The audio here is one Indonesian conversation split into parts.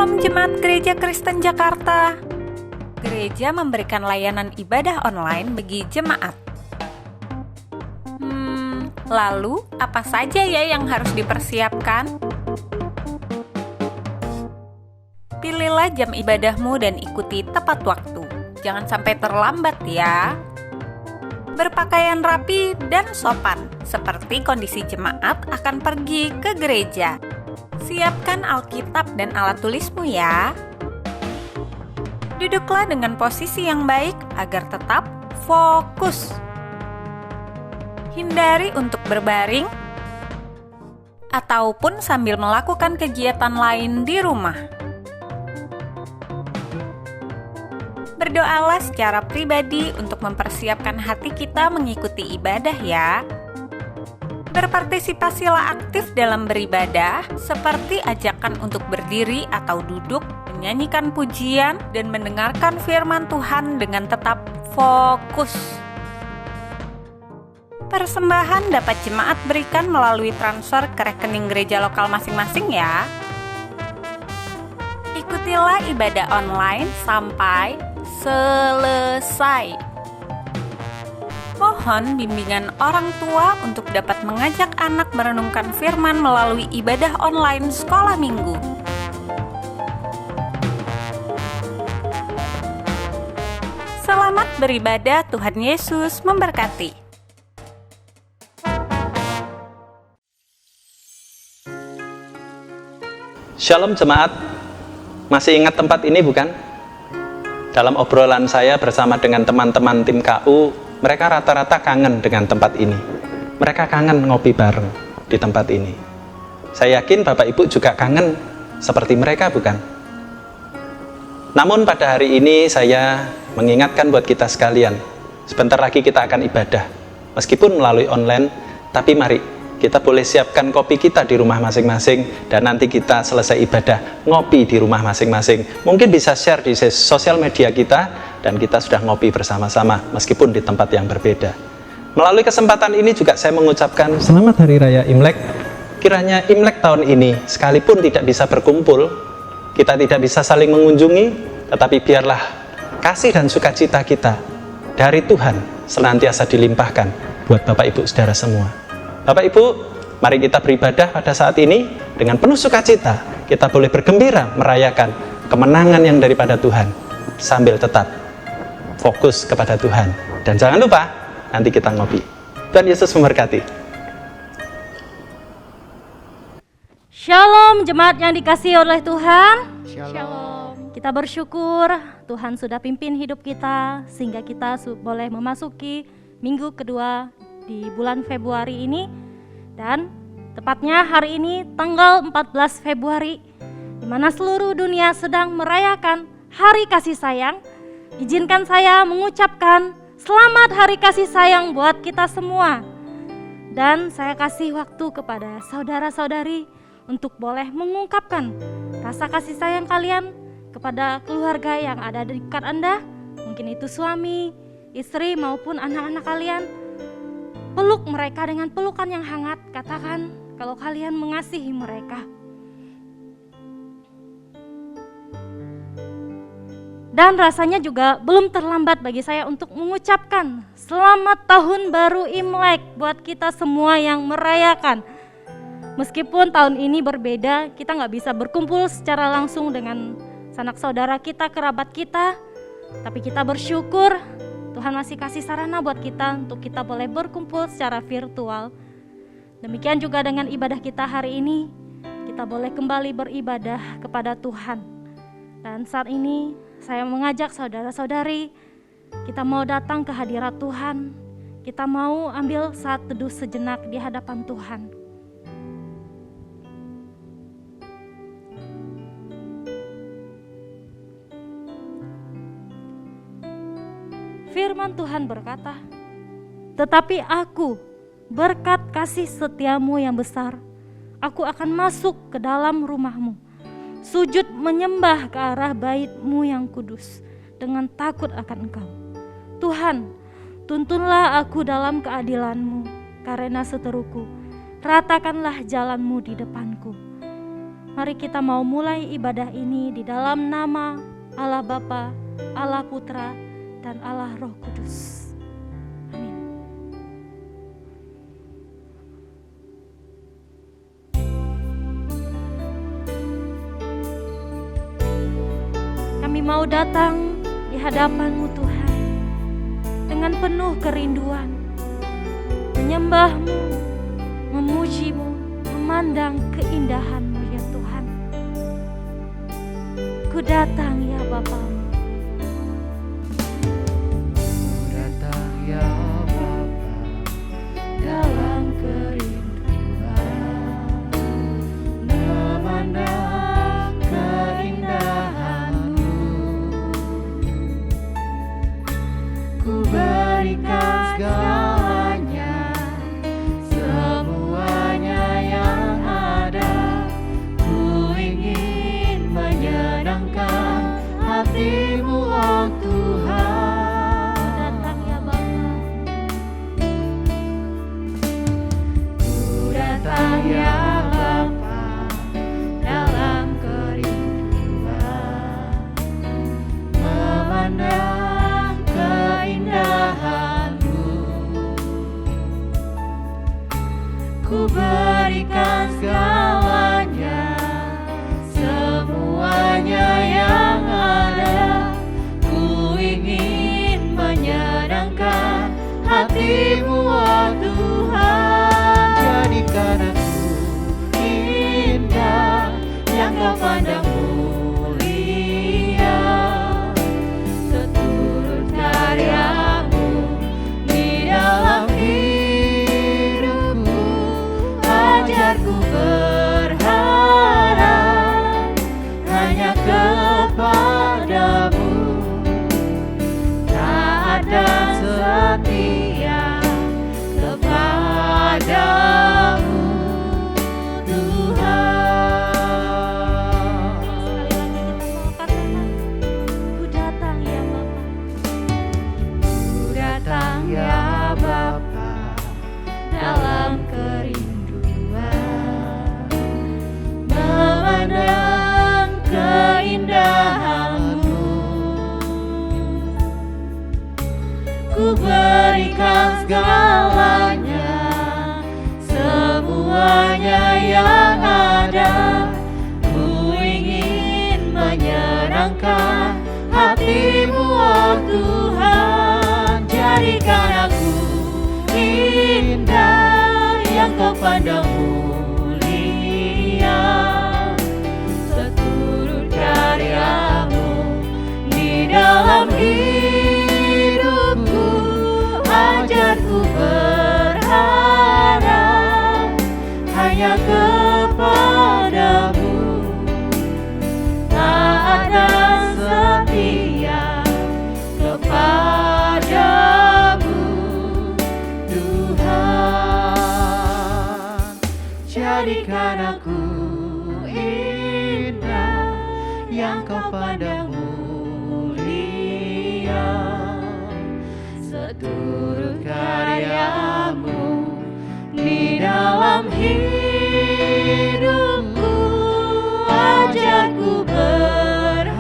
Shalom Jemaat Gereja Kristen Jakarta. Gereja memberikan layanan ibadah online bagi jemaat. Lalu apa saja ya yang harus dipersiapkan? Pilihlah jam ibadahmu dan ikuti tepat waktu. Jangan sampai terlambat ya. Berpakaian rapi dan sopan, seperti kondisi jemaat akan pergi ke gereja. Siapkan Alkitab dan alat tulismu ya. Duduklah dengan posisi yang baik agar tetap fokus. Hindari untuk berbaring ataupun sambil melakukan kegiatan lain di rumah. Berdoalah secara pribadi untuk mempersiapkan hati kita mengikuti ibadah ya. Berpartisipasilah aktif dalam beribadah, seperti ajakan untuk berdiri atau duduk, menyanyikan pujian, dan mendengarkan firman Tuhan dengan tetap fokus. Persembahan dapat jemaat berikan melalui transfer ke rekening gereja lokal masing-masing ya. Ikutilah ibadah online sampai selesai. Mohon bimbingan orang tua untuk dapat mengajak anak merenungkan firman melalui ibadah online sekolah minggu. Selamat beribadah, Tuhan Yesus memberkati. Shalom jemaat, masih ingat tempat ini bukan? Dalam obrolan saya bersama dengan teman-teman tim KU, mereka rata-rata kangen dengan tempat ini. Mereka kangen ngopi bareng di tempat ini. Saya yakin Bapak Ibu juga kangen seperti mereka bukan? Namun pada hari ini saya mengingatkan buat kita sekalian, sebentar lagi kita akan ibadah. Meskipun melalui online, tapi mari kita boleh siapkan kopi kita di rumah masing-masing, dan nanti kita selesai ibadah ngopi di rumah masing-masing. Mungkin bisa share di sosial media kita, dan kita sudah ngopi bersama-sama meskipun di tempat yang berbeda. Melalui kesempatan ini juga saya mengucapkan selamat Hari Raya Imlek. Kiranya Imlek tahun ini sekalipun tidak bisa berkumpul, kita tidak bisa saling mengunjungi, tetapi biarlah kasih dan sukacita kita dari Tuhan senantiasa dilimpahkan buat Bapak Ibu Saudara semua. Bapak Ibu, mari kita beribadah pada saat ini dengan penuh sukacita. Kita boleh bergembira merayakan kemenangan yang daripada Tuhan sambil tetap fokus kepada Tuhan. Dan jangan lupa, nanti kita ngopi. Tuhan Yesus memberkati. Shalom jemaat yang dikasihi oleh Tuhan. Shalom. Kita bersyukur Tuhan sudah pimpin hidup kita sehingga kita boleh memasuki minggu kedua di bulan Februari ini. Dan tepatnya hari ini tanggal 14 Februari, di mana seluruh dunia sedang merayakan Hari Kasih Sayang. Izinkan saya mengucapkan selamat Hari Kasih Sayang buat kita semua. Dan saya kasih waktu kepada saudara-saudari untuk boleh mengungkapkan rasa kasih sayang kalian kepada keluarga yang ada di dekat Anda. Mungkin itu suami, istri maupun anak-anak kalian. Peluk mereka dengan pelukan yang hangat. Katakan kalau kalian mengasihi mereka. Dan rasanya juga belum terlambat bagi saya untuk mengucapkan selamat tahun baru Imlek buat kita semua yang merayakan. Meskipun tahun ini berbeda, kita nggak bisa berkumpul secara langsung dengan sanak saudara kita, kerabat kita. Tapi kita bersyukur Tuhan masih kasih sarana buat kita untuk kita boleh berkumpul secara virtual. Demikian juga dengan ibadah kita hari ini, kita boleh kembali beribadah kepada Tuhan. Dan saat ini saya mengajak saudara-saudari, kita mau datang ke hadirat Tuhan. Kita mau ambil saat teduh sejenak di hadapan Tuhan. Firman Tuhan berkata, "Tetapi aku, berkat kasih setiamu yang besar, aku akan masuk ke dalam rumahmu, sujud menyembah ke arah bait-Mu yang kudus dengan takut akan Engkau. Tuhan, tuntunlah aku dalam keadilan-Mu karena seteruku, ratakanlah jalan-Mu di depanku. Mari kita mau mulai ibadah ini di dalam nama Allah Bapa, Allah Putra, dan Allah Roh Kudus. Amin. Kami mau datang di hadapan-Mu Tuhan dengan penuh kerinduan, menyembah-Mu, memuji-Mu, memandang keindahan-Mu ya Tuhan. Ku datang ya Bapa. Ku datang ya Bapa dalam kerinduan, memandang keindahan-Mu. Ku berikan segalanya, semuanya yang ada. Ku ingin menyenangkan hati-Mu, oh Tuhan. Datang ya Bapa. Ku datang ya Bapa dalam kerinduan, memandang keindahan-Mu. Ku berikan segalanya, semuanya yang ada. Ku ingin menyenangkan hati-Mu, oh Tuhan. Jadikan aku indah yang Kau pandang mulia, seturut karya-Mu di dalam hidupku. Ajarku berharap hanya kepadamu, taat dan setia kepadamu, Tuhan. Sekali lagi kita mau katakan, ku datang ya Bapa. Ku datang ya Bapa dalam kerinduan, memandang keindahan-Mu. Ku berikan segalanya, semuanya yang ada. Ku ingin menyenangkan hati-Mu, oh Tuhan. Jadikan aku indah yang Kau pandang mulia, seturut karya-Mu di dalam hidupku. Ajarku berharap hanya kepadamu, taat dan setia kepadamu, Tuhan. Jadikan aku indah yang Kau pandang mulia, seturut karya-Mu di dalam hidupku. Ajarku berharap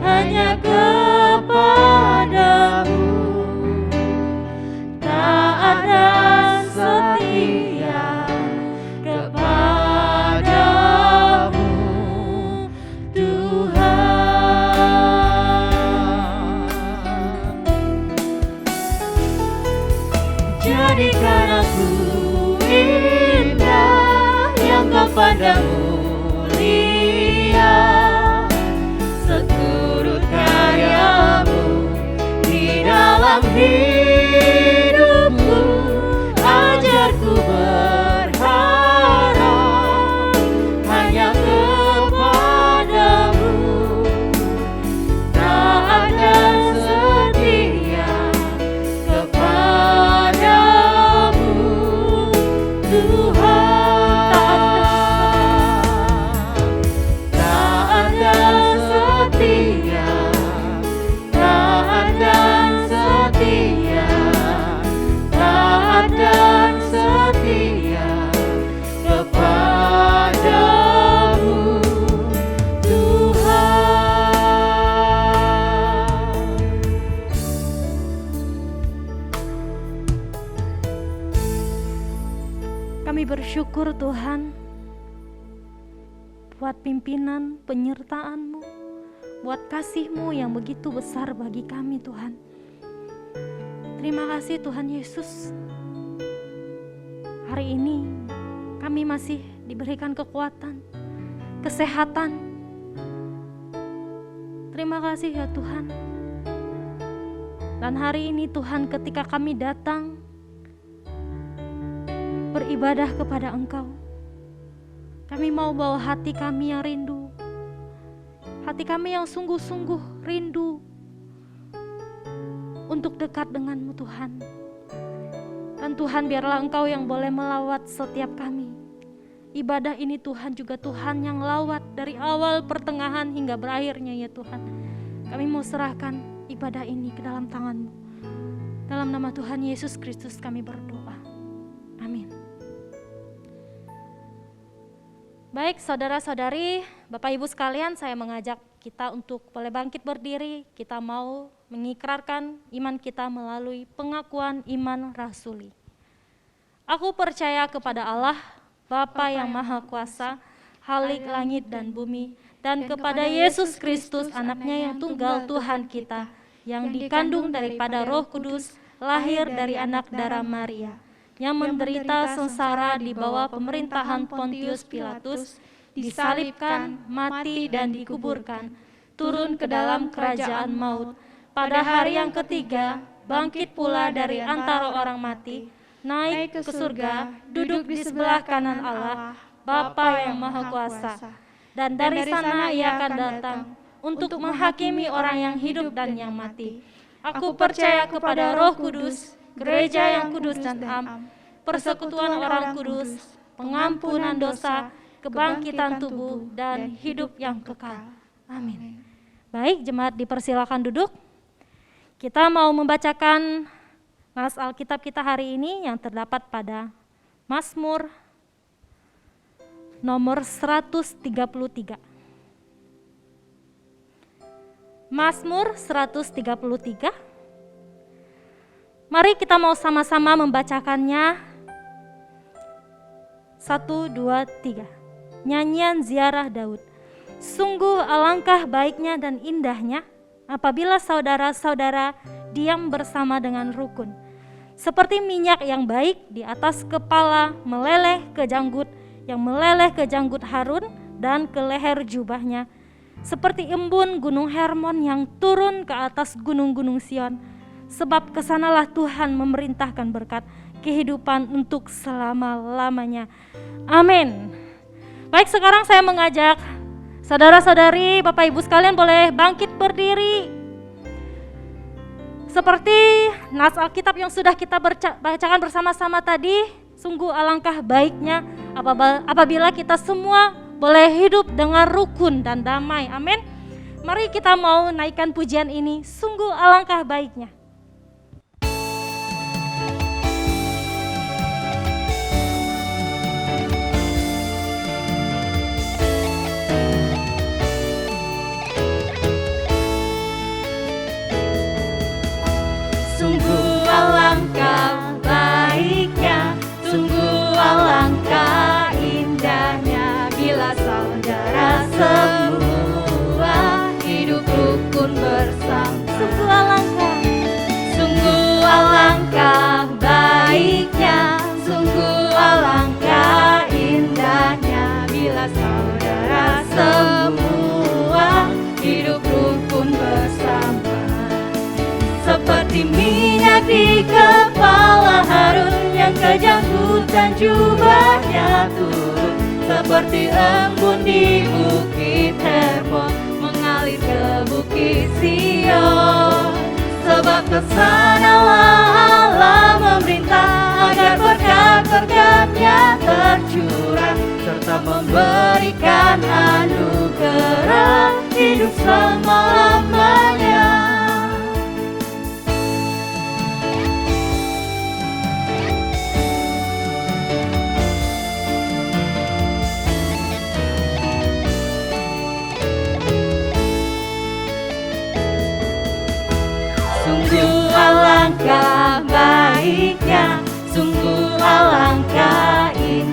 hanya kepadamu, taat dan setia kepadamu, Tuhan. Jadikan aku indah yang Kau pandang mulia, seturut karya-Mu di dalam hidupku. Ajarku berharap hanya kepadamu, taat dan setia kepadamu, Tuhan. Taat dan setia, taat dan setia, taat dan setia kepadamu. Kami bersyukur Tuhan buat pimpinan penyertaan-Mu, buat kasih-Mu yang begitu besar bagi kami Tuhan. Terima kasih Tuhan Yesus. Hari ini kami masih diberikan kekuatan, kesehatan. Terima kasih ya Tuhan. Dan hari ini Tuhan, ketika kami datang beribadah kepada Engkau, kami mau bawa hati kami yang rindu, hati kami yang sungguh-sungguh rindu untuk dekat dengan-Mu Tuhan. Dan Tuhan, biarlah Engkau yang boleh melawat setiap kami. Ibadah ini Tuhan juga Tuhan yang lawat dari awal, pertengahan hingga berakhirnya ya Tuhan. Kami mau serahkan ibadah ini ke dalam tangan-Mu. Dalam nama Tuhan Yesus Kristus kami berdoa. Amin. Baik saudara-saudari, Bapak Ibu sekalian, saya mengajak kita untuk boleh bangkit berdiri. Kita mau mengikrarkan iman kita melalui pengakuan iman rasuli. Aku percaya kepada Allah, Bapa yang Maha Kuasa, Khalik langit dan bumi, dan kepada Yesus Kristus, anaknya yang tunggal Tuhan kita, yang dikandung daripada Roh Kudus, lahir dari anak darah Maria, yang menderita sengsara di bawah pemerintahan Pontius Pilatus, disalibkan, mati dan dikuburkan, turun ke dalam kerajaan maut, pada hari yang ketiga bangkit pula dari antara orang mati, naik ke surga, duduk di sebelah kanan Allah, Bapa yang Maha Kuasa. Dan dari sana Ia akan datang untuk menghakimi orang yang hidup dan yang mati. Aku percaya kepada Roh Kudus, gereja yang kudus dan am, persekutuan orang kudus, pengampunan dosa, kebangkitan tubuh, dan hidup yang kekal. Amin. Baik, jemaat dipersilakan duduk. Kita mau membacakan nas Alkitab kita hari ini yang terdapat pada Mazmur nomor 133. Mazmur 133. Mari kita mau sama-sama membacakannya. 1, 2, 3. Nyanyian ziarah Daud. Sungguh alangkah baiknya dan indahnya apabila saudara-saudara diam bersama dengan rukun. Seperti minyak yang baik di atas kepala meleleh ke janggut, yang meleleh ke janggut Harun dan ke leher jubahnya. Seperti embun gunung Hermon yang turun ke atas gunung-gunung Sion. Sebab kesanalah Tuhan memerintahkan berkat kehidupan untuk selama-lamanya. Amin. Baik, sekarang saya mengajak saudara-saudari, Bapak Ibu sekalian boleh bangkit berdiri. Seperti nas Alkitab yang sudah kita bacakan bersama-sama tadi, sungguh alangkah baiknya apabila kita semua boleh hidup dengan rukun dan damai. Amin. Mari kita mau naikkan pujian ini, sungguh alangkah baiknya. Sungguh alangkah baiknya, sungguh alangkah indahnya bila saudara semua hidup rukun bersama. Sungguh alangkah baiknya, sungguh alangkah indahnya bila saudara semua hidup rukun bersama. Seperti minyak di kepala Harun yang ke janggut dan jubahnya turun, seperti embun di bukit Hermon mengalir ke bukit Sion. Sebab kesanalah Allah memerintah agar berkat-berkat-Nya tercurah, serta memberikan anugerah hidup selama-lamanya. Sungguh alangkah baiknya, sungguh alangkah indahnya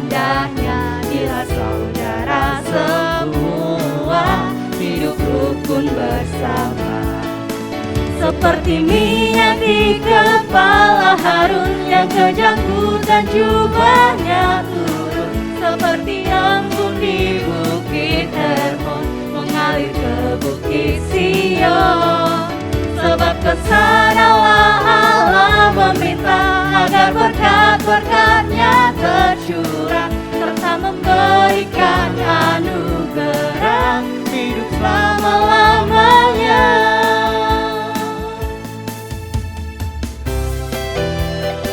seperti minyak di kepala Harun yang kejangkutan jubahnya turun, seperti embun di bukit Hermon mengalir ke bukit Sion. Sebab kesanalah Allah meminta agar berkat-berkat-Nya tercurah, serta memberikan anugerah hidup selama-lamanya.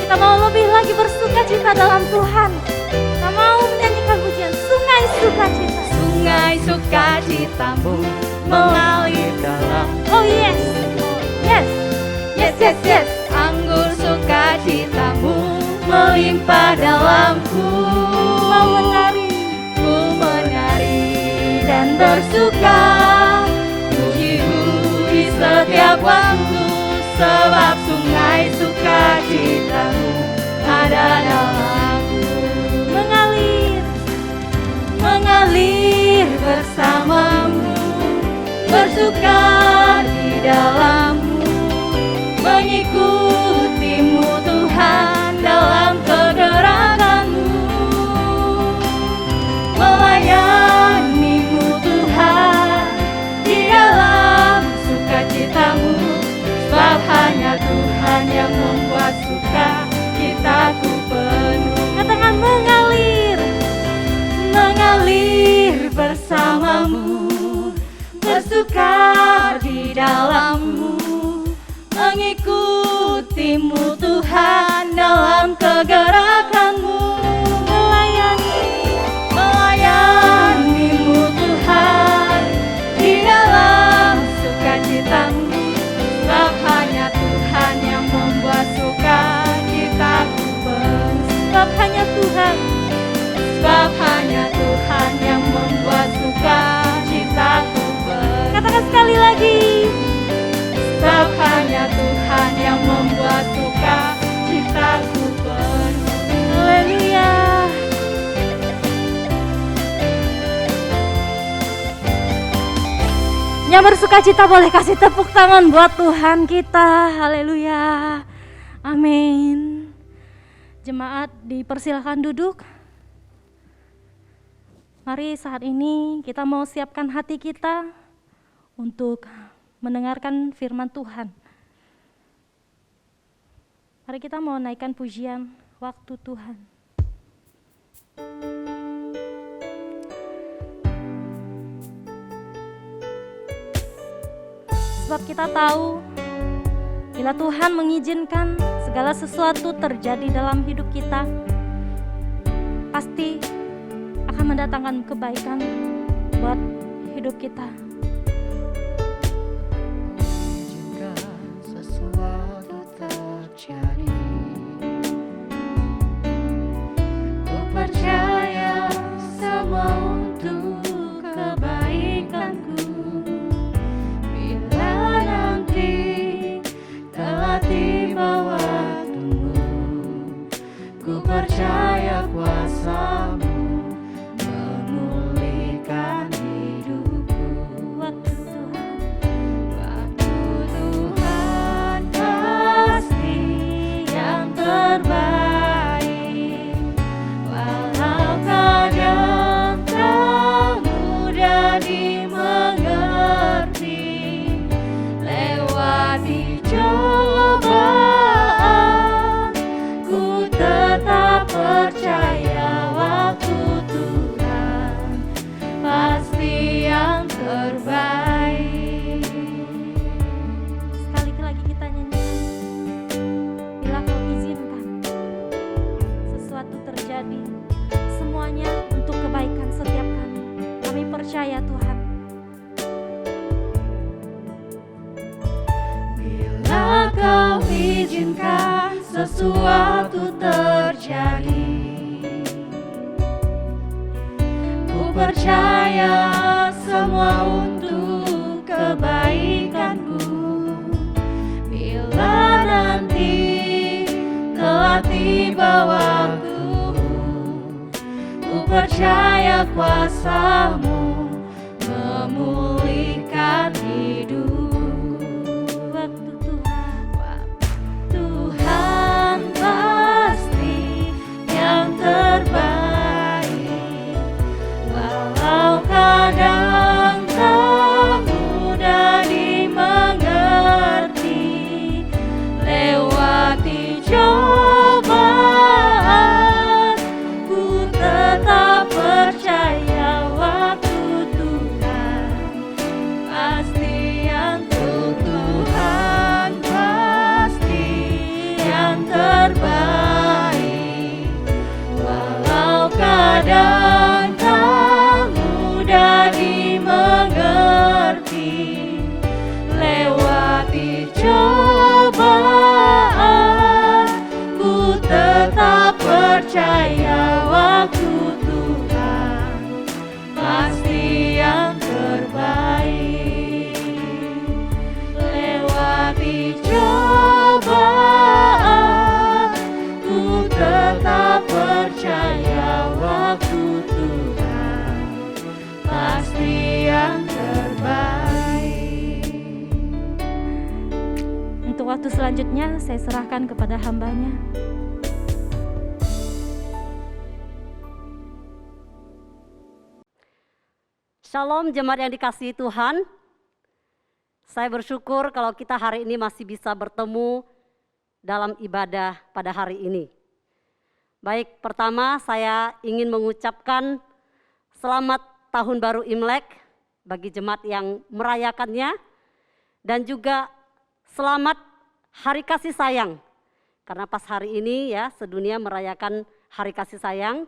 Kita mau lebih lagi bersuka cita dalam Tuhan. Kita mau menyanyikan pujian sungai sukacita. Sungai sukacitamu mengalir dalam. Oh yes, yes. Yes, yes, yes. Anggur sukacitamu melimpah dalamku. Mau menari, Ku menari dan bersuka, puji-puji setiap waktu, sebab sungai sukacitamu ada dalamku. mengalir, Mengalir bersamamu, bersuka di dalammu, mengikutimu Tuhan dalam kegerakanmu, melayanimu Tuhan di dalam sukacitamu, sebab hanya Tuhan yang membuat sukacitaku penuh. katakan mengalir, Mengalir bersamamu, bersuka di dalammu, mengikutimu Tuhan dalam kegerakanmu, melayanimu Tuhan di dalam sukacitamu, sebab hanya Tuhan yang membuat sukacitaku penuh. sebab hanya Tuhan. Sebab hanya Tuhan yang membuat sukacitaku penuh. Katakan sekali lagi. Sebab hanya Tuhan yang membuat sukacitaku penuh. Haleluya. Yang bersukacita boleh kasih tepuk tangan buat Tuhan kita. Haleluya. Amin. Jemaat dipersilakan duduk. Mari saat ini kita mau siapkan hati kita untuk mendengarkan firman Tuhan. Mari kita mau naikkan pujian waktu Tuhan. Sebab kita tahu bila Tuhan mengizinkan segala sesuatu terjadi dalam hidup kita, pasti akan mendatangkan kebaikan buat hidup kita. Jika sesuatu terjadi, Ku percaya semua untuk kebaikanku. Bila nanti telah tiba waktumu, ku percaya kuasa-Mu memulihkan hidupku. Waktu Tuhan, Waktu Tuhan pasti yang terbaik. Walau kadang tak mudah dimengerti, lewati cobaan, ku tetap percaya waktu Tuhan pasti yang terbaik. sekali lagi kita nyanyikan. Bila Kau izinkan sesuatu terjadi, semuanya untuk kebaikan setiap kami. Kami percaya Tuhan. Bila Kau izinkan sesuatu terjadi, ku percaya semua untuk kebaikanku. Bila nanti telah tiba waktumu, ku percaya kuasa-Mu memulihkan hidup. Waktu Tuhan, selanjutnya saya serahkan kepada hambanya. Shalom jemaat yang dikasihi Tuhan. Saya bersyukur kalau kita hari ini masih bisa bertemu dalam ibadah pada hari ini. Baik, pertama saya ingin mengucapkan selamat Tahun Baru Imlek bagi jemaat yang merayakannya, dan juga selamat Hari Kasih Sayang. Karena pas hari ini ya sedunia merayakan Hari Kasih Sayang,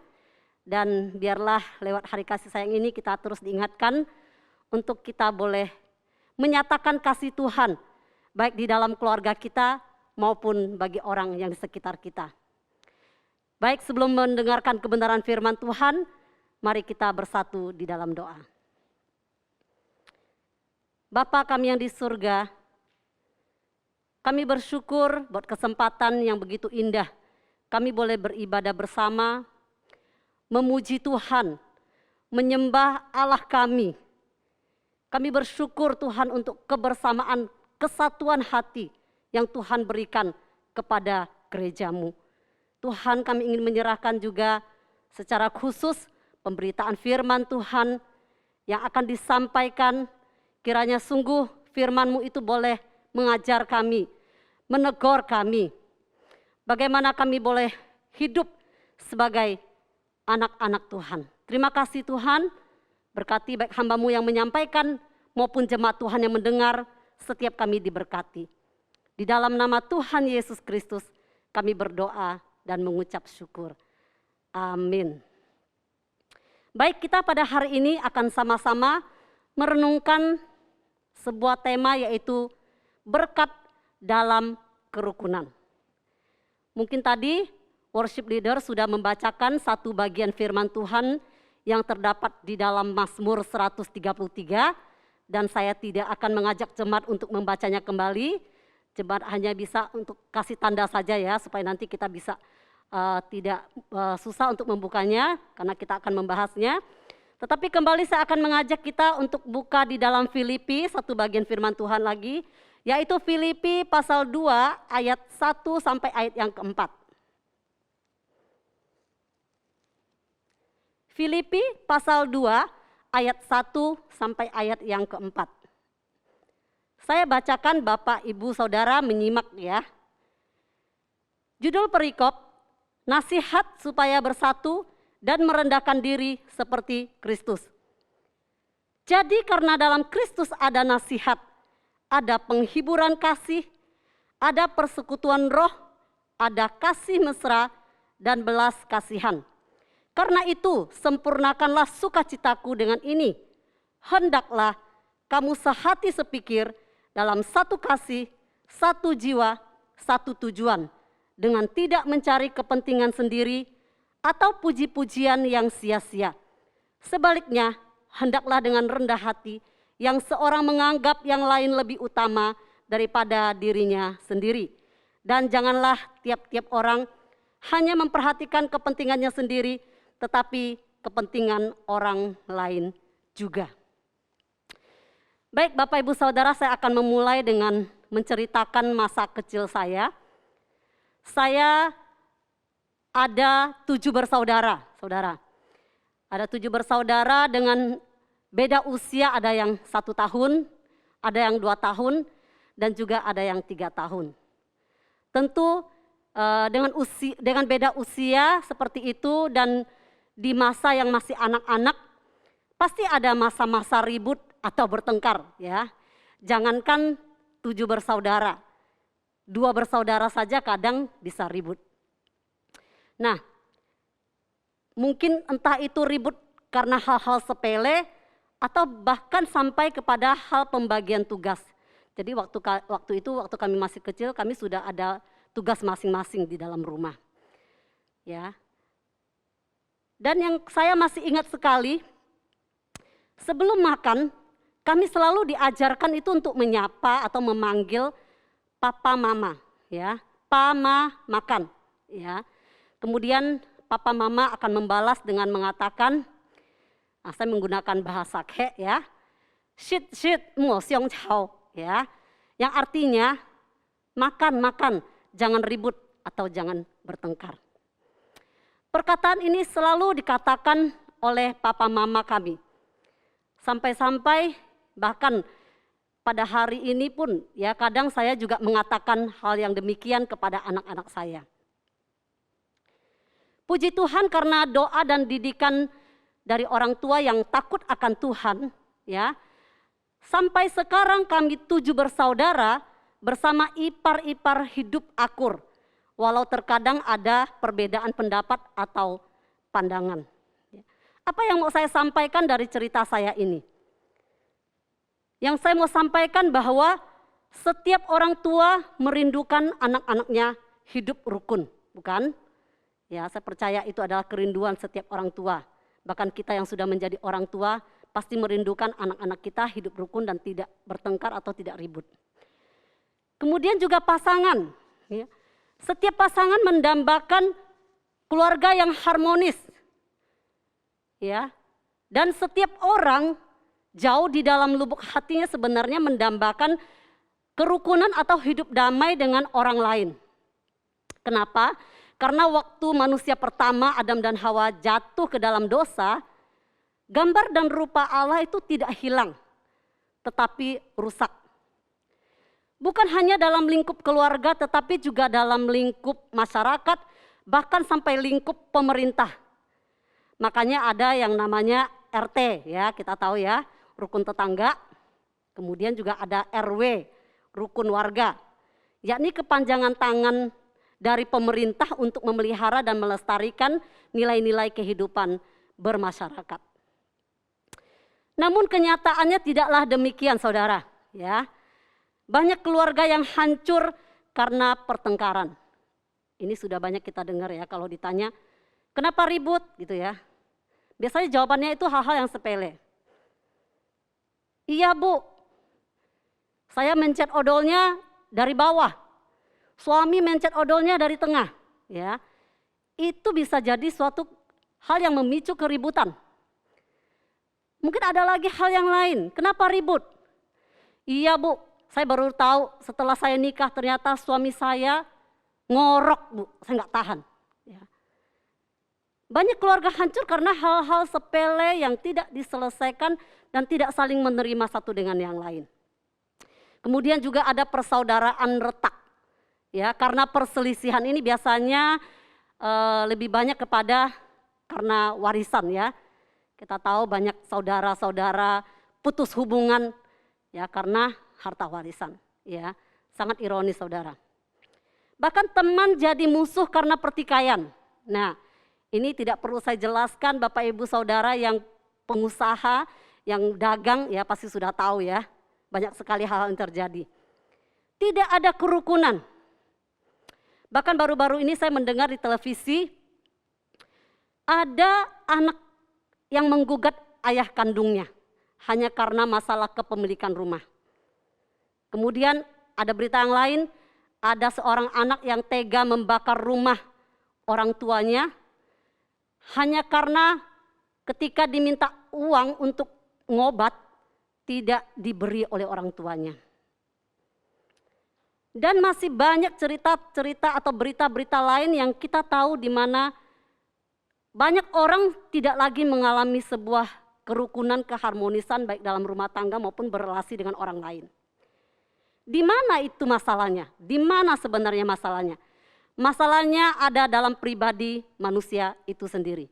dan biarlah lewat Hari Kasih Sayang ini kita terus diingatkan untuk kita boleh menyatakan kasih Tuhan baik di dalam keluarga kita maupun bagi orang yang di sekitar kita. Baik, sebelum mendengarkan kebenaran firman Tuhan, mari kita bersatu di dalam doa. Bapa kami yang di surga, kami bersyukur buat kesempatan yang begitu indah. Kami boleh beribadah bersama, memuji Tuhan, menyembah Allah kami. Kami bersyukur Tuhan untuk kebersamaan, kesatuan hati yang Tuhan berikan kepada gereja-Mu. Tuhan, kami ingin menyerahkan juga secara khusus pemberitaan firman Tuhan yang akan disampaikan. Kiranya sungguh firman-Mu itu boleh mengajar kami, menegur kami. Bagaimana kami boleh hidup sebagai anak-anak Tuhan. Terima kasih Tuhan, berkati baik hamba-Mu yang menyampaikan maupun jemaat Tuhan yang mendengar, setiap kami diberkati. Di dalam nama Tuhan Yesus Kristus kami berdoa dan mengucap syukur. Amin. Baik, kita pada hari ini akan sama-sama merenungkan sebuah tema, yaitu berkat dalam kerukunan. Mungkin tadi worship leader sudah membacakan satu bagian firman Tuhan yang terdapat di dalam Mazmur 133, dan saya tidak akan mengajak jemaat untuk membacanya kembali. Jemaat hanya bisa untuk kasih tanda saja ya, supaya nanti kita bisa tidak susah untuk membukanya karena kita akan membahasnya. Tetapi kembali saya akan mengajak kita untuk buka di dalam Filipi, satu bagian firman Tuhan lagi, yaitu Filipi pasal 2 ayat 1 sampai ayat yang keempat. Filipi pasal 2 ayat 1 sampai ayat yang keempat. Saya bacakan, Bapak, Ibu, Saudara menyimak ya. Judul perikop, nasihat supaya bersatu dan merendahkan diri seperti Kristus. Jadi karena dalam Kristus ada nasihat, ada penghiburan kasih, ada persekutuan roh, ada kasih mesra dan belas kasihan. Karena itu, sempurnakanlah sukacitaku dengan ini. Hendaklah kamu sehati sepikir dalam satu kasih, satu jiwa, satu tujuan, dengan tidak mencari kepentingan sendiri atau puji-pujian yang sia-sia. Sebaliknya, hendaklah dengan rendah hati yang seorang menganggap yang lain lebih utama daripada dirinya sendiri. Dan janganlah tiap-tiap orang hanya memperhatikan kepentingannya sendiri, tetapi kepentingan orang lain juga. Baik Bapak Ibu Saudara, saya akan memulai dengan menceritakan masa kecil saya. Saya ada 7 bersaudara, saudara. Ada 7 bersaudara dengan beda usia, ada yang 1 tahun, ada yang 2 tahun, dan juga ada yang 3 tahun. Tentu dengan beda usia seperti itu dan di masa yang masih anak-anak, pasti ada masa-masa ribut atau bertengkar ya. Jangankan 7 bersaudara, 2 bersaudara saja kadang bisa ribut. Nah, mungkin entah itu ribut karena hal-hal sepele atau bahkan sampai kepada hal pembagian tugas. Jadi waktu kami masih kecil, kami sudah ada tugas masing-masing di dalam rumah. Ya. Dan yang saya masih ingat sekali, sebelum makan, kami selalu diajarkan itu untuk menyapa atau memanggil papa mama, ya. Pa, ma, makan, ya. Kemudian papa mama akan membalas dengan mengatakan, saya menggunakan bahasa Ke ya, shit shit mo xiong chao ya, yang artinya Makan, jangan ribut atau jangan bertengkar. Perkataan ini selalu dikatakan oleh papa mama kami. Sampai-sampai bahkan pada hari ini pun ya kadang saya juga mengatakan hal yang demikian kepada anak-anak saya. Puji Tuhan karena doa dan didikan dari orang tua yang takut akan Tuhan, ya. Sampai sekarang kami 7 bersaudara bersama ipar-ipar hidup akur. Walau terkadang ada perbedaan pendapat atau pandangan. Apa yang mau saya sampaikan dari cerita saya ini? Yang saya mau sampaikan bahwa setiap orang tua merindukan anak-anaknya hidup rukun, bukan? Ya, saya percaya itu adalah kerinduan setiap orang tua. Bahkan kita yang sudah menjadi orang tua pasti merindukan anak-anak kita hidup rukun dan tidak bertengkar atau tidak ribut. Kemudian juga pasangan, ya. Setiap pasangan mendambakan keluarga yang harmonis, ya. Dan setiap orang jauh di dalam lubuk hatinya sebenarnya mendambakan kerukunan atau hidup damai dengan orang lain. Kenapa? Karena waktu manusia pertama Adam dan Hawa jatuh ke dalam dosa, gambar dan rupa Allah itu tidak hilang, tetapi rusak. Bukan hanya dalam lingkup keluarga, tetapi juga dalam lingkup masyarakat, bahkan sampai lingkup pemerintah. Makanya ada yang namanya RT, ya kita tahu ya, rukun tetangga. Kemudian juga ada RW, rukun warga, yakni kepanjangan tangan dari pemerintah untuk memelihara dan melestarikan nilai-nilai kehidupan bermasyarakat. Namun kenyataannya tidaklah demikian, saudara. Ya, banyak keluarga yang hancur karena pertengkaran. Ini sudah banyak kita dengar ya kalau ditanya, kenapa ribut gitu ya. Biasanya jawabannya itu hal-hal yang sepele. Iya Bu, saya mencet odolnya dari bawah, suami mencet odolnya dari tengah. Ya, itu bisa jadi suatu hal yang memicu keributan. Mungkin ada lagi hal yang lain, kenapa ribut? Iya Bu, saya baru tahu setelah saya nikah ternyata suami saya ngorok Bu, saya nggak tahan. Ya. Banyak keluarga hancur karena hal-hal sepele yang tidak diselesaikan dan tidak saling menerima satu dengan yang lain. Kemudian juga ada persaudaraan retak. Ya, karena perselisihan ini biasanya lebih banyak kepada karena warisan ya. Kita tahu banyak saudara-saudara putus hubungan ya karena harta warisan. Ya, sangat ironis saudara. Bahkan teman jadi musuh karena pertikaian. Nah, ini tidak perlu saya jelaskan Bapak Ibu Saudara yang pengusaha, yang dagang ya pasti sudah tahu ya. Banyak sekali hal-hal yang terjadi. Tidak ada kerukunan. Bahkan baru-baru ini saya mendengar di televisi ada anak yang menggugat ayah kandungnya hanya karena masalah kepemilikan rumah. Kemudian ada berita yang lain, ada seorang anak yang tega membakar rumah orang tuanya hanya karena ketika diminta uang untuk ngobat tidak diberi oleh orang tuanya. Dan masih banyak cerita-cerita atau berita-berita lain yang kita tahu di mana banyak orang tidak lagi mengalami sebuah kerukunan, keharmonisan baik dalam rumah tangga maupun berrelasi dengan orang lain. Di mana itu masalahnya? Di mana sebenarnya masalahnya? Masalahnya ada dalam pribadi manusia itu sendiri.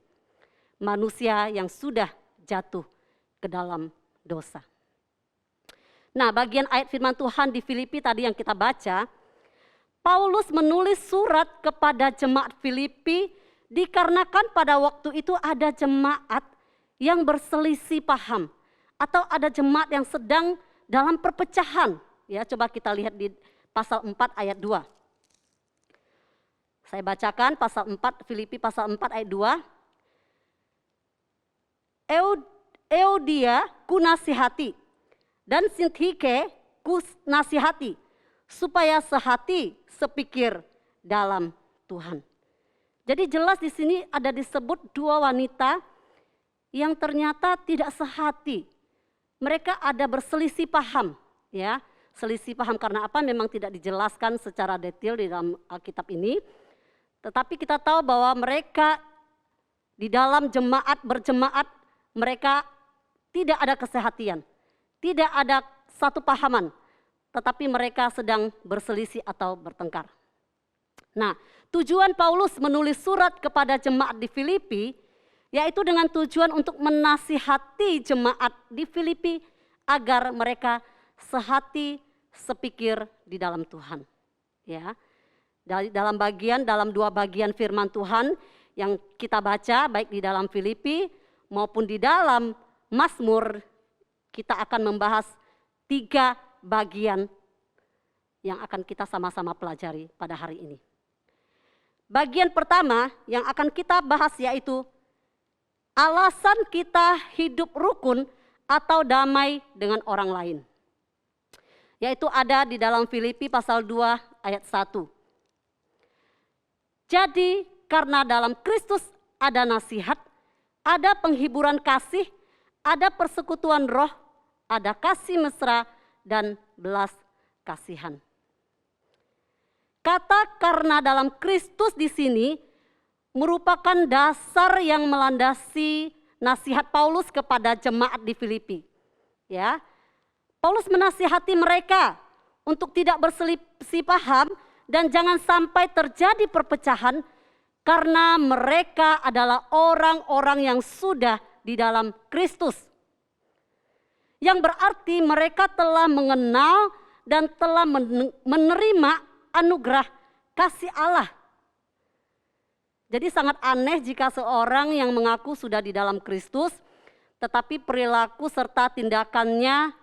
Manusia yang sudah jatuh ke dalam dosa. Nah, bagian ayat firman Tuhan di Filipi tadi yang kita baca, Paulus menulis surat kepada jemaat Filipi dikarenakan pada waktu itu ada jemaat yang berselisih paham atau ada jemaat yang sedang dalam perpecahan. Ya, coba kita lihat di pasal 4 ayat 2. Saya bacakan pasal 4, Filipi pasal 4 ayat 2. Euodia ku nasihati dan Sintike ku nasihati supaya sehati sepikir dalam Tuhan. Jadi jelas di sini ada disebut dua wanita yang ternyata tidak sehati. Mereka ada berselisih paham, ya. selisih paham karena apa memang tidak dijelaskan secara detail di dalam Alkitab ini. Tetapi kita tahu bahwa mereka di dalam berjemaat, mereka tidak ada kesehatian, tidak ada satu pahaman, tetapi mereka sedang berselisih atau bertengkar. Nah, tujuan Paulus menulis surat kepada jemaat di Filipi, yaitu dengan tujuan untuk menasihati jemaat di Filipi agar mereka sehati, sepikir di dalam Tuhan. Ya, dalam dua bagian firman Tuhan yang kita baca, baik di dalam Filipi maupun di dalam Mazmur, kita akan membahas 3 bagian yang akan kita sama-sama pelajari pada hari ini. Bagian pertama yang akan kita bahas yaitu alasan kita hidup rukun atau damai dengan orang lain. Yaitu ada di dalam Filipi pasal 2 ayat 1. Jadi karena dalam Kristus ada nasihat, ada penghiburan kasih, ada persekutuan roh, ada kasih mesra dan belas kasihan. Kata karena dalam Kristus di sini merupakan dasar yang melandasi nasihat Paulus kepada jemaat di Filipi. Ya, Paulus menasihati mereka untuk tidak berselisih paham dan jangan sampai terjadi perpecahan karena mereka adalah orang-orang yang sudah di dalam Kristus. Yang berarti mereka telah mengenal dan telah menerima anugerah kasih Allah. Jadi sangat aneh jika seorang yang mengaku sudah di dalam Kristus, tetapi perilaku serta tindakannya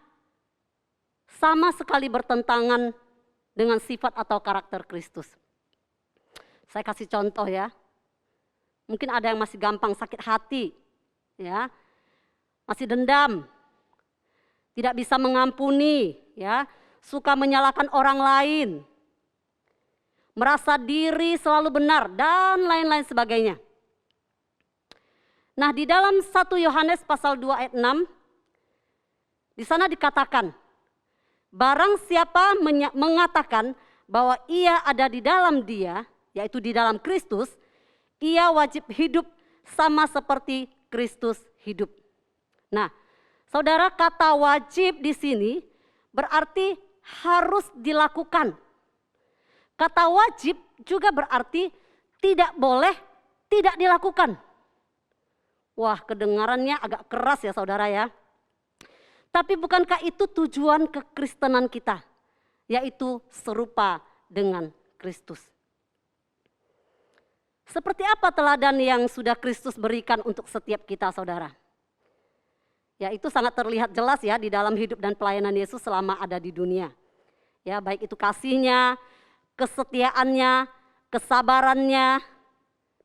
sama sekali bertentangan dengan sifat atau karakter Kristus. Saya kasih contoh ya. Mungkin ada yang masih gampang sakit hati, ya, masih dendam, tidak bisa mengampuni, ya, suka menyalahkan orang lain, merasa diri selalu benar dan lain-lain sebagainya. Nah, di dalam 1 Yohanes pasal 2 ayat 6, di sana dikatakan, barang siapa mengatakan bahwa ia ada di dalam Dia, yaitu di dalam Kristus, ia wajib hidup sama seperti Kristus hidup. Nah, saudara, kata wajib di sini berarti harus dilakukan. Kata wajib juga berarti tidak boleh tidak dilakukan. Wah, kedengarannya agak keras ya saudara ya. Tapi bukankah itu tujuan kekristenan kita, yaitu serupa dengan Kristus. Seperti apa teladan yang sudah Kristus berikan untuk setiap kita saudara? Ya, itu sangat terlihat jelas ya di dalam hidup dan pelayanan Yesus selama ada di dunia. Ya, baik itu kasihnya, kesetiaannya, kesabarannya,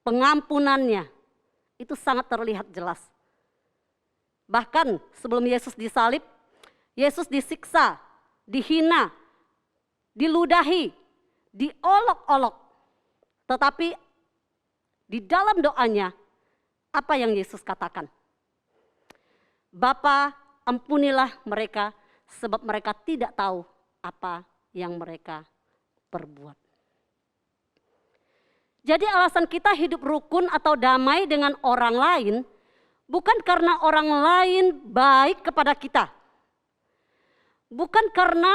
pengampunannya. Itu sangat terlihat jelas. Bahkan sebelum Yesus disalib, Yesus disiksa, dihina, diludahi, diolok-olok. Tetapi di dalam doanya, apa yang Yesus katakan? Bapa, ampunilah mereka sebab mereka tidak tahu apa yang mereka perbuat. Jadi alasan kita hidup rukun atau damai dengan orang lain bukan karena orang lain baik kepada kita. Bukan karena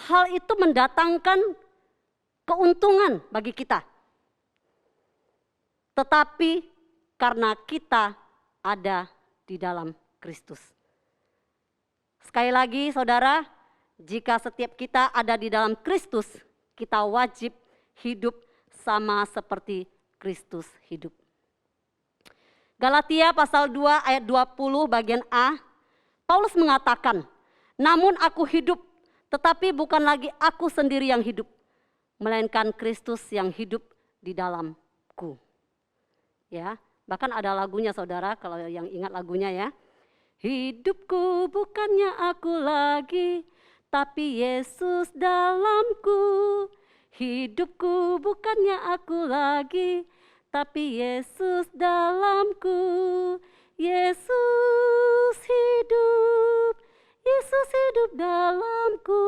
hal itu mendatangkan keuntungan bagi kita. Tetapi karena kita ada di dalam Kristus. Sekali lagi saudara, jika setiap kita ada di dalam Kristus, kita wajib hidup sama seperti Kristus hidup. Galatia pasal 2 ayat 20 bagian A, Paulus mengatakan, namun aku hidup, tetapi bukan lagi aku sendiri yang hidup, melainkan Kristus yang hidup di dalamku. Ya, bahkan ada lagunya saudara, kalau yang ingat lagunya ya. Hidupku bukannya aku lagi, tapi Yesus dalamku. Hidupku bukannya aku lagi, tapi Yesus dalamku. Yesus hidup dalamku.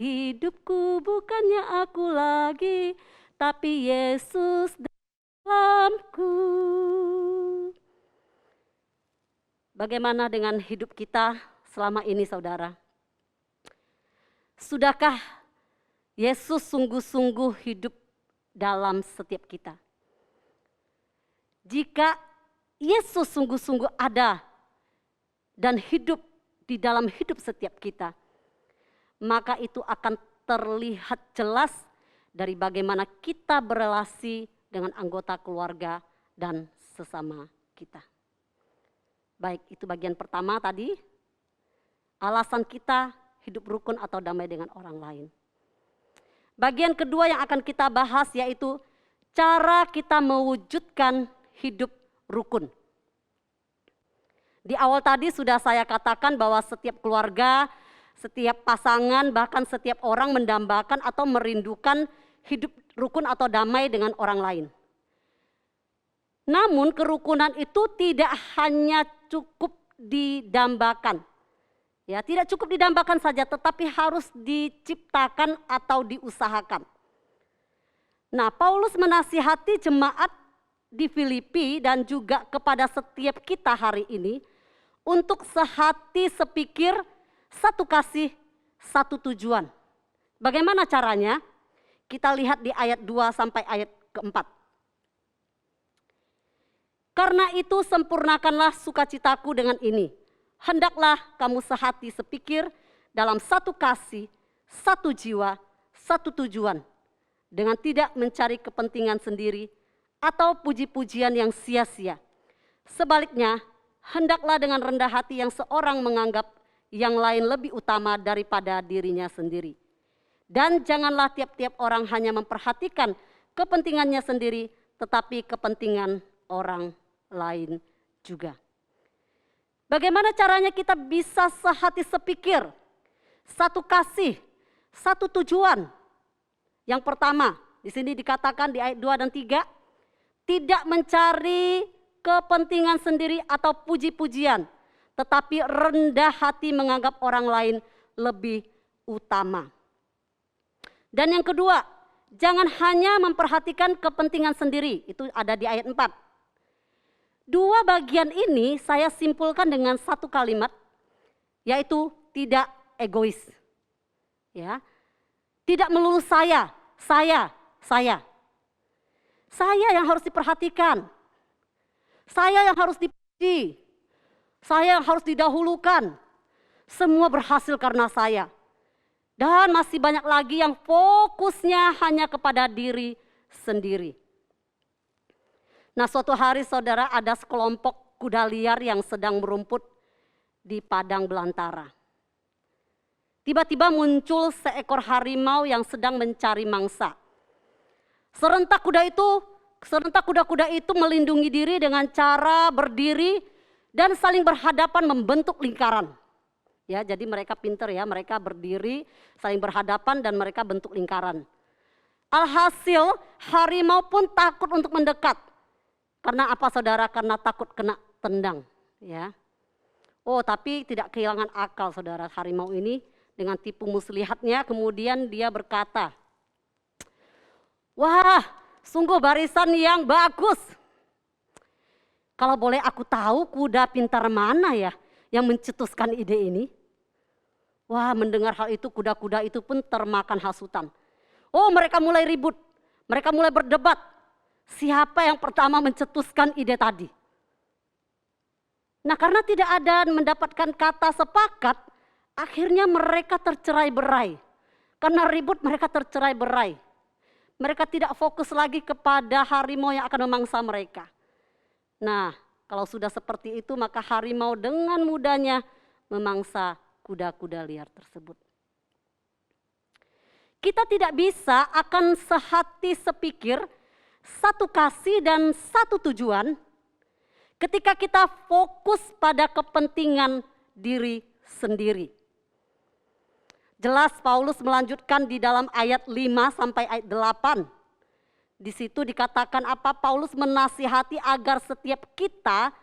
hidupku bukannya aku lagi, tapi Yesus dalamku. Bagaimana dengan hidup kita selama ini, saudara? Sudahkah Yesus sungguh-sungguh hidup dalam setiap kita? Jika Yesus sungguh-sungguh ada dan hidup di dalam hidup setiap kita, maka itu akan terlihat jelas dari bagaimana kita berelasi dengan anggota keluarga dan sesama kita. Baik, itu bagian pertama tadi, alasan kita hidup rukun atau damai dengan orang lain. Bagian kedua yang akan kita bahas yaitu cara kita mewujudkan hidup rukun. Di awal tadi sudah saya katakan bahwa setiap keluarga, setiap pasangan, bahkan setiap orang mendambakan atau merindukan hidup rukun atau damai dengan orang lain. Namun kerukunan itu tidak hanya cukup didambakan. Ya, tidak cukup didambakan saja, tetapi harus diciptakan atau diusahakan. Nah, Paulus menasihati jemaat di Filipi dan juga kepada setiap kita hari ini untuk sehati, sepikir, satu kasih, satu tujuan. Bagaimana caranya? Kita lihat di ayat 2 sampai ayat keempat. Karena itu sempurnakanlah sukacitaku dengan ini. Hendaklah kamu sehati sepikir dalam satu kasih, satu jiwa, satu tujuan. Dengan tidak mencari kepentingan sendiri atau puji-pujian yang sia-sia. Sebaliknya, hendaklah dengan rendah hati yang seorang menganggap yang lain lebih utama daripada dirinya sendiri. Dan janganlah tiap-tiap orang hanya memperhatikan kepentingannya sendiri, tetapi kepentingan orang lain juga. Bagaimana caranya kita bisa sehati sepikir, satu kasih, satu tujuan? Yang pertama, di sini dikatakan di ayat 2 dan 3, tidak mencari kepentingan sendiri atau puji-pujian, tetapi rendah hati menganggap orang lain lebih utama. Dan yang kedua, jangan hanya memperhatikan kepentingan sendiri, itu ada di ayat 4. Dua bagian ini saya simpulkan dengan satu kalimat, yaitu tidak egois. Ya. Tidak melulu saya. Saya yang harus diperhatikan. Saya yang harus dipuji. Saya yang harus didahulukan. Semua berhasil karena saya. Dan masih banyak lagi yang fokusnya hanya kepada diri sendiri. Nah, suatu hari saudara, ada sekelompok kuda liar yang sedang merumput di padang belantara. Tiba-tiba muncul seekor harimau yang sedang mencari mangsa. Serentak kuda-kuda itu melindungi diri dengan cara berdiri dan saling berhadapan membentuk lingkaran. Ya, jadi mereka pintar ya, mereka berdiri, saling berhadapan dan mereka bentuk lingkaran. Alhasil harimau pun takut untuk mendekat. Karena apa saudara? Karena takut kena tendang. Ya. Oh, tapi tidak kehilangan akal saudara harimau ini dengan tipu muslihatnya. Kemudian dia berkata, wah, sungguh barisan yang bagus. Kalau boleh aku tahu kuda pintar mana ya yang mencetuskan ide ini? Wah, mendengar hal itu kuda-kuda itu pun termakan hasutan. Oh, mereka mulai ribut, mereka mulai berdebat. Siapa yang pertama mencetuskan ide tadi? Nah, karena tidak ada mendapatkan kata sepakat, akhirnya mereka tercerai-berai. Karena ribut mereka tercerai-berai. Mereka tidak fokus lagi kepada harimau yang akan memangsa mereka. Nah, kalau sudah seperti itu maka harimau dengan mudahnya memangsa kuda-kuda liar tersebut. Kita tidak bisa akan sehati sepikir, satu kasih dan satu tujuan ketika kita fokus pada kepentingan diri sendiri. Jelas Paulus melanjutkan di dalam ayat 5 sampai ayat 8. Di situ dikatakan apa? Paulus menasihati agar setiap kita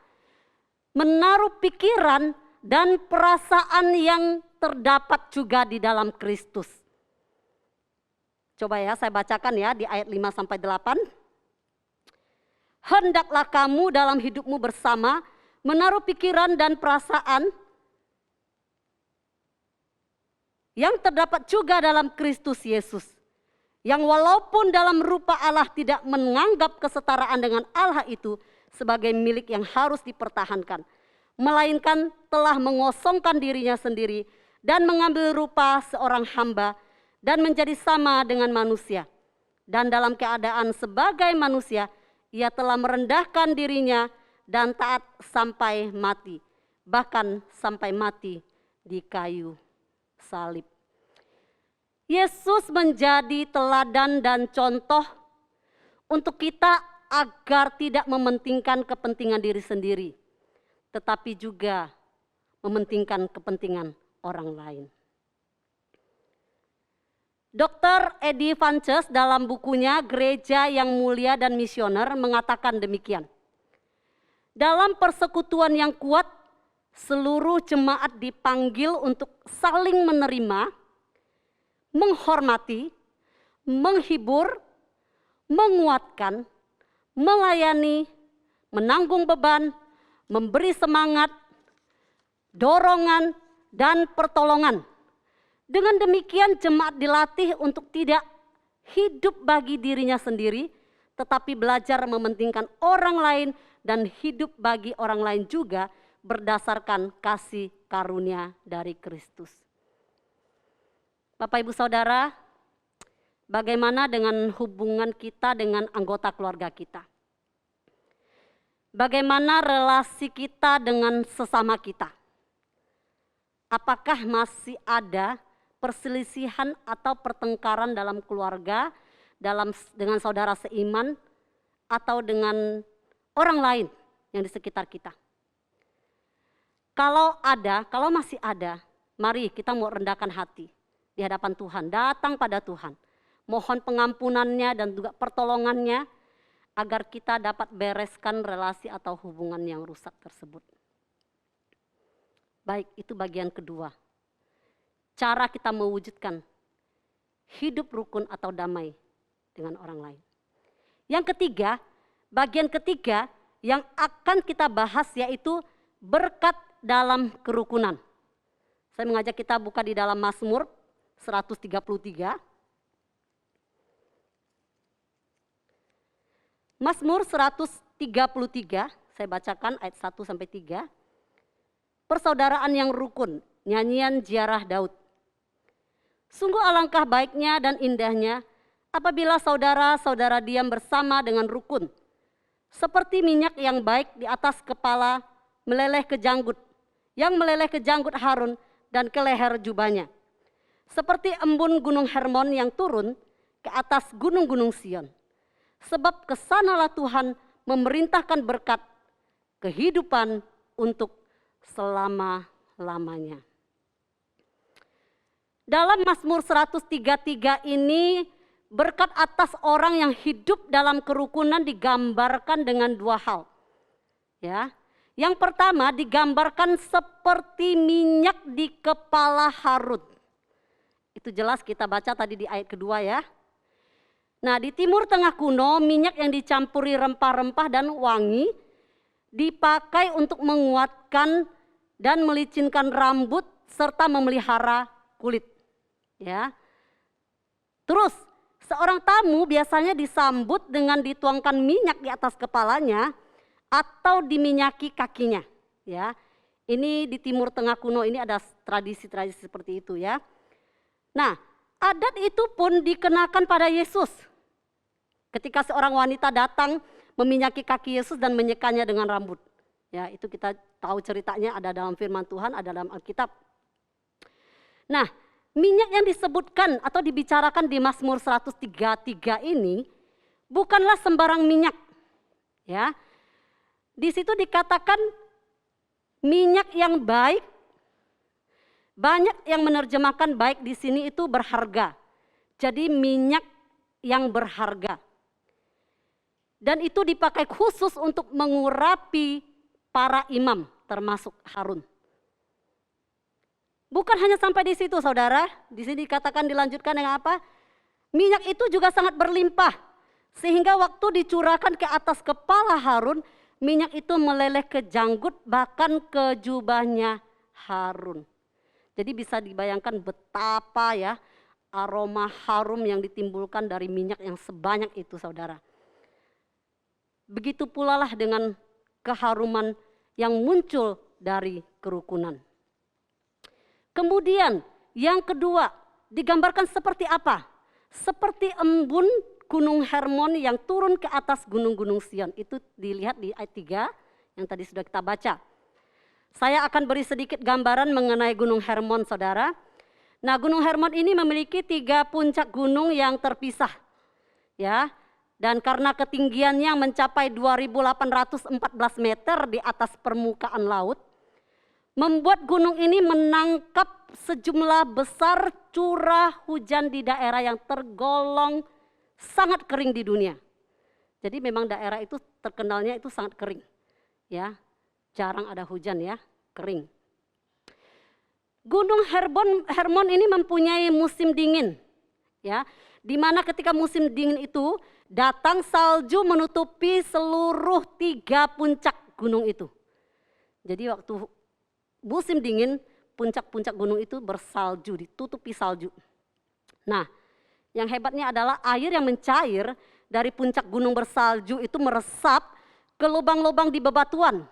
menaruh pikiran dan perasaan yang terdapat juga di dalam Kristus. Coba ya saya bacakan ya di ayat 5 sampai 8. Hendaklah kamu dalam hidupmu bersama menaruh pikiran dan perasaan yang terdapat juga dalam Kristus Yesus. Yang walaupun dalam rupa Allah tidak menganggap kesetaraan dengan Allah itu sebagai milik yang harus dipertahankan, melainkan telah mengosongkan dirinya sendiri dan mengambil rupa seorang hamba dan menjadi sama dengan manusia. Dan dalam keadaan sebagai manusia, ia telah merendahkan dirinya dan taat sampai mati, bahkan sampai mati di kayu salib. Yesus menjadi teladan dan contoh untuk kita agar tidak mementingkan kepentingan diri sendiri, tetapi juga mementingkan kepentingan orang lain. Dr. Eddie Vances dalam bukunya Gereja yang Mulia dan Misioner mengatakan demikian. Dalam persekutuan yang kuat, seluruh jemaat dipanggil untuk saling menerima, menghormati, menghibur, menguatkan, melayani, menanggung beban, memberi semangat, dorongan, dan pertolongan. Dengan demikian jemaat dilatih untuk tidak hidup bagi dirinya sendiri, tetapi belajar mementingkan orang lain dan hidup bagi orang lain juga berdasarkan kasih karunia dari Kristus. Bapak Ibu Saudara, bagaimana dengan hubungan kita dengan anggota keluarga kita? Bagaimana relasi kita dengan sesama kita? Apakah masih ada perselisihan atau pertengkaran dalam keluarga, dengan saudara seiman, atau dengan orang lain yang di sekitar kita? Kalau masih ada, mari kita mau rendahkan hati di hadapan Tuhan, datang pada Tuhan, mohon pengampunannya dan juga pertolongannya agar kita dapat bereskan relasi atau hubungan yang rusak tersebut. Baik, itu bagian kedua. Cara kita mewujudkan hidup rukun atau damai dengan orang lain. Yang ketiga, bagian ketiga yang akan kita bahas yaitu berkat dalam kerukunan. Saya mengajak kita buka di dalam Mazmur 133. Mazmur 133, saya bacakan ayat 1 sampai 3. Persaudaraan yang rukun, nyanyian ziarah Daud. Sungguh alangkah baiknya dan indahnya apabila saudara-saudara diam bersama dengan rukun. Seperti minyak yang baik di atas kepala meleleh ke janggut, yang meleleh ke janggut Harun dan ke leher jubahnya. Seperti embun gunung Hermon yang turun ke atas gunung-gunung Sion. Sebab kesanalah Tuhan memerintahkan berkat kehidupan untuk selama-lamanya. Dalam Mazmur 133 ini berkat atas orang yang hidup dalam kerukunan digambarkan dengan dua hal. Ya. Yang pertama digambarkan seperti minyak di kepala Harun. Itu jelas kita baca tadi di ayat kedua ya. Nah, di Timur Tengah kuno minyak yang dicampuri rempah-rempah dan wangi dipakai untuk menguatkan dan melicinkan rambut serta memelihara kulit. Ya. Terus seorang tamu biasanya disambut dengan dituangkan minyak di atas kepalanya atau diminyaki kakinya. Ya. Ini di Timur Tengah kuno ini ada tradisi-tradisi seperti itu ya. Nah, adat itu pun dikenakan pada Yesus. Ketika seorang wanita datang meminyaki kaki Yesus dan menyekanya dengan rambut. Ya, itu kita tahu ceritanya ada dalam firman Tuhan, ada dalam Alkitab. Nah, minyak yang disebutkan atau dibicarakan di Mazmur 133 ini bukanlah sembarang minyak. Ya. Di situ dikatakan minyak yang baik. Banyak yang menerjemahkan baik di sini itu berharga. Jadi minyak yang berharga. Dan itu dipakai khusus untuk mengurapi para imam termasuk Harun. Bukan hanya sampai di situ saudara, di sini dikatakan dilanjutkan dengan apa? Minyak itu juga sangat berlimpah, sehingga waktu dicurahkan ke atas kepala Harun, minyak itu meleleh ke janggut, bahkan ke jubahnya Harun. Jadi bisa dibayangkan betapa ya aroma harum yang ditimbulkan dari minyak yang sebanyak itu, saudara. Begitu pula lah dengan keharuman yang muncul dari kerukunan. Kemudian yang kedua digambarkan seperti apa? Seperti embun Gunung Hermon yang turun ke atas gunung-gunung Sion. Itu dilihat di ayat 3 yang tadi sudah kita baca. Saya akan beri sedikit gambaran mengenai Gunung Hermon, saudara. Nah, Gunung Hermon ini memiliki 3 puncak gunung yang terpisah. Ya, dan karena ketinggiannya mencapai 2.814 meter di atas permukaan laut, membuat gunung ini menangkap sejumlah besar curah hujan di daerah yang tergolong sangat kering di dunia. Jadi memang daerah itu terkenalnya itu sangat kering. Ya, jarang ada hujan ya, kering. Gunung Hermon ini mempunyai musim dingin. Ya, di mana ketika musim dingin itu datang salju menutupi seluruh 3 puncak gunung itu. Jadi waktu musim dingin, puncak-puncak gunung itu bersalju, ditutupi salju. Nah, yang hebatnya adalah air yang mencair dari puncak gunung bersalju itu meresap ke lubang-lubang di bebatuan